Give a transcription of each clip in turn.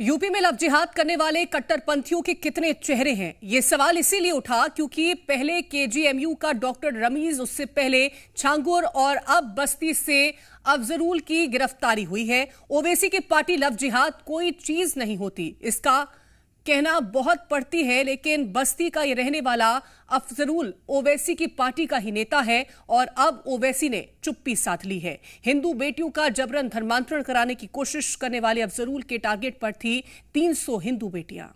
UP में love जिहाद करने वाले कट्टरपंथियों के कितने चेहरे हैं? ये सवाल इसीलिए उठा क्योंकि पहले केजीएमयू का डॉक्टर रमीज, उससे पहले छांगुर और अब बस्ती से अफजरुल की गिरफ्तारी हुई है। ओवैसी की पार्टी लव जिहाद कोई चीज नहीं होती, इसका कहना बहुत पड़ती है, लेकिन बस्ती का ये रहने वाला अफजरुल ओवैसी की पार्टी का ही नेता है और अब ओवैसी ने चुप्पी साध ली है। हिंदू बेटियों का जबरन धर्मांतरण कराने की कोशिश करने वाले अफजरुल के टारगेट पर थी 300 हिंदू बेटियां।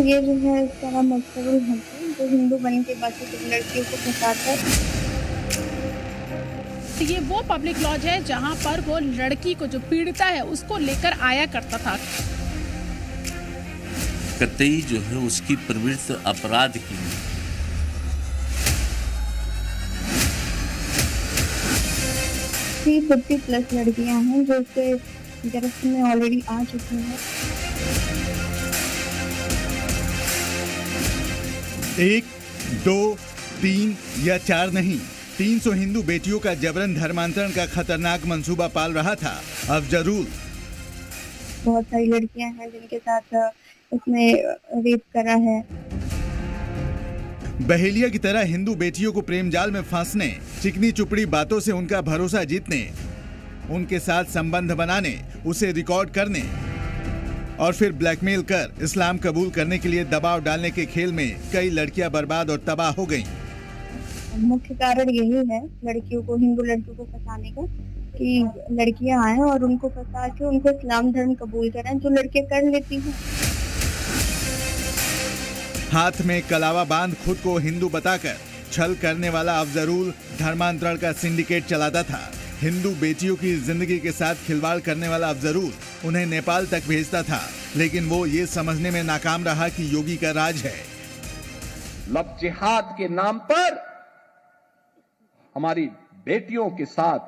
ये जो है इसका नाम अफजरुल है, जो हिंदू बन के बाकी सब लड़कियों को फंसाता है। ये वो पब्लिक लॉज है जहां पर वो लड़की को जो पीड़िता है उसको लेकर आया करता था। कतई जो है उसकी प्रवृत्ति अपराध की। 350 प्लस लड़कियां हैं जो इसके गिरफ्त में ऑलरेडी आ चुकी हैं। 1, 2, 3 या 4 नहीं, 300 हिंदू बेटियों का जबरन धर्मांतरण का खतरनाक मंसूबा पाल रहा था अफजरुल। बहुत सारी लड़कियां हैं जिनके साथ इसने रेप करा है। बहेलिया की तरह हिंदू बेटियों को प्रेम जाल में फांसने, चिकनी चुपड़ी बातों से उनका भरोसा जीतने, उनके साथ संबंध बनाने, उसे रिकॉर्ड करने और फिर ब्लैकमेल कर इस्लाम कबूल करने के लिए दबाव डालने के खेल में कई लड़कियां बर्बाद और तबाह हो गईं। मुख्य कारण यही है लड़कियों को, हिंदू लड़कियों को फंसाने का, कि लड़कियां आए और उनको फंसा के उनको इस्लाम धर्म कबूल करें, जो लड़कियां कर लेती हैं। हाथ में कलावा बांध खुद को हिंदू बताकर छल करने वाला अफजरुल धर्मांतरण का सिंडिकेट चलाता था। हिंदू बेटियों की जिंदगी के साथ खिलवाड़ करने वाला अफजरुल उन्हें नेपाल तक भेजता था, लेकिन वो ये समझने में नाकाम रहा कि योगी का राज है। लव जिहाद के नाम पर हमारी बेटियों के साथ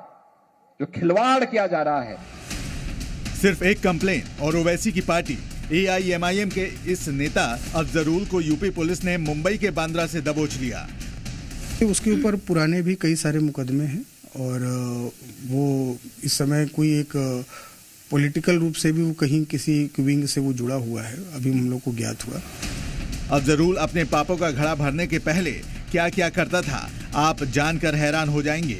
जो खिलवाड़ किया जा रहा है। सिर्फ एक कंप्लेन और ओवैसी की पार्टी AIMIM के इस नेता अफजरुल को यूपी पुलिस ने मुंबई के बांद्रा से दबोच लिया। उसके ऊपर पुराने भी कई सारे मुकदमे हैं और वो इस समय कोई एक पॉलिटिकल रूप से भी वो कहीं किसी विंग से वो जुड़ा हुआ है, अभी हम लोग को ज्ञात हुआ। अफजरुल अपने पापों का घड़ा भरने के पहले क्या क्या करता था, आप जानकर हैरान हो जाएंगे।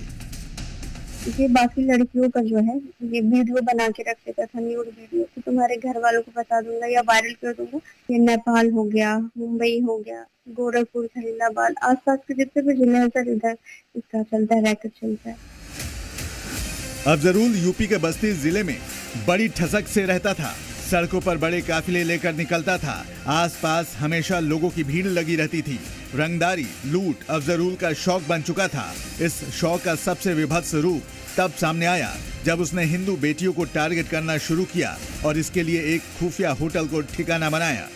ये बाकी लड़कियों का जो है ये वीडियो बना के रख देता था, न्यूड वीडियो, कि तुम्हारे घर वालों को बता दूंगा या वायरल कर दूंगा। ये नेपाल हो गया, मुंबई हो गया, गोरखपुर, खलीलाबाद, आसपास के जितने भी जिले हैं सर, इधर इसका चलता है, रैकेट चलता है। अफजरुल यूपी के बस्ती जिले में बड़ी ठसक से रहता था। सड़कों पर बड़े काफिले लेकर निकलता था। आसपास हमेशा लोगों की भीड़ लगी रहती थी। रंगदारी, लूट अफजरुल का शौक बन चुका था। इस शौक का सबसे विभत्स रूप तब सामने आया जब उसने हिंदू बेटियों को टारगेट करना शुरू किया और इसके लिए एक खुफिया होटल को ठिकाना बनाया।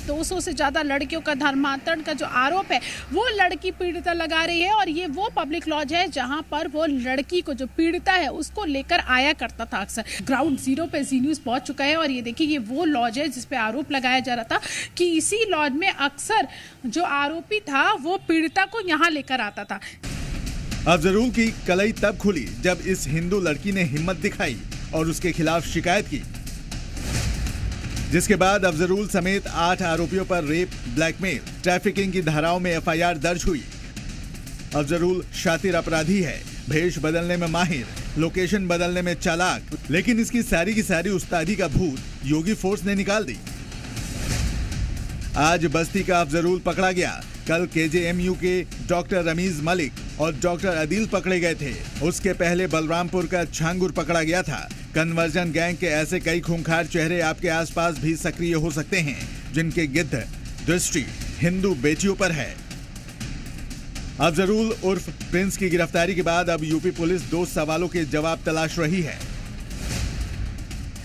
200 से ज्यादा लड़कियों का धर्मांतरण का जो आरोप है वो लड़की पीड़िता लगा रही है और ये वो पब्लिक लॉज है जहां पर वो लड़की को जो पीड़िता है उसको लेकर आया करता था। अक्सर ग्राउंड जीरो पे जी न्यूज पहुंच चुका है और ये देखिए ये वो लॉज है जिसपे आरोप लगाया जा रहा था कि इसी लॉज में अक्सर जो आरोपी था वो पीड़िता को यहाँ लेकर आता था। अफजरुल की कलई तब खुली जब इस हिंदू लड़की ने हिम्मत दिखाई और उसके खिलाफ शिकायत की, जिसके बाद अफजरुल समेत 8 आरोपियों पर रेप, ब्लैकमेल, ट्रैफिकिंग की धाराओं में FIR दर्ज हुई। अफजरुल शातिर अपराधी है, भेष बदलने में माहिर, लोकेशन बदलने में चालाक, लेकिन इसकी सारी की सारी उस्तादी का भूत योगी फोर्स ने निकाल दी। आज बस्ती का अफजरुल पकड़ा गया। कल KJMU के डॉक्टर रमीज मलिक और डॉक्टर अदील पकड़े गए थे। उसके पहले बलरामपुर का छांगुर पकड़ा गया था। कन्वर्जन गैंग के ऐसे कई खूंखार चेहरे आपके आसपास भी सक्रिय हो सकते हैं जिनके गिद्ध दृष्टि हिंदू बेटियों पर है। अफजरुल उर्फ प्रिंस की गिरफ्तारी के बाद अब यूपी पुलिस 2 सवालों के जवाब तलाश रही है।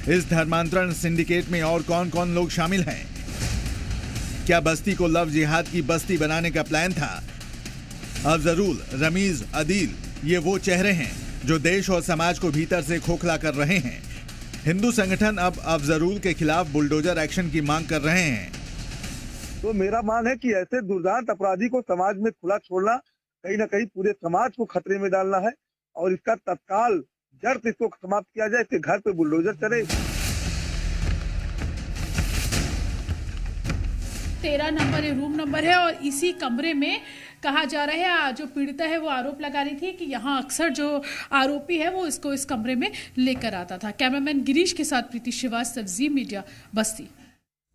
इस धर्मांतरण सिंडिकेट में और कौन कौन लोग शामिल हैं? क्या बस्ती को लव जिहाद की बस्ती बनाने का प्लान था? अफजरुल, रमीज, अदील ये वो चेहरे हैं जो देश और समाज को भीतर से खोखला कर रहे हैं। हिंदू संगठन अब अफजरुल के खिलाफ बुलडोजर एक्शन की मांग कर रहे हैं। तो मेरा मान है कि ऐसे दुर्दांत अपराधी को समाज में खुला छोड़ना कहीं ना कहीं पूरे समाज को खतरे में डालना है और इसका तत्काल जड़ से इसको समाप्त किया जाए, इसके घर पे बुलडोजर चले। 13 नंबर रूम नंबर है और इसी कमरे में कहा जा रहा है जो पीड़िता है वो आरोप लगा रही थी कि यहाँ अक्सर जो आरोपी है वो इसको इस कमरे में लेकर आता था। कैमरामैन गिरीश के साथ प्रीति श्रीवास्तव, जी मीडिया, बस्ती।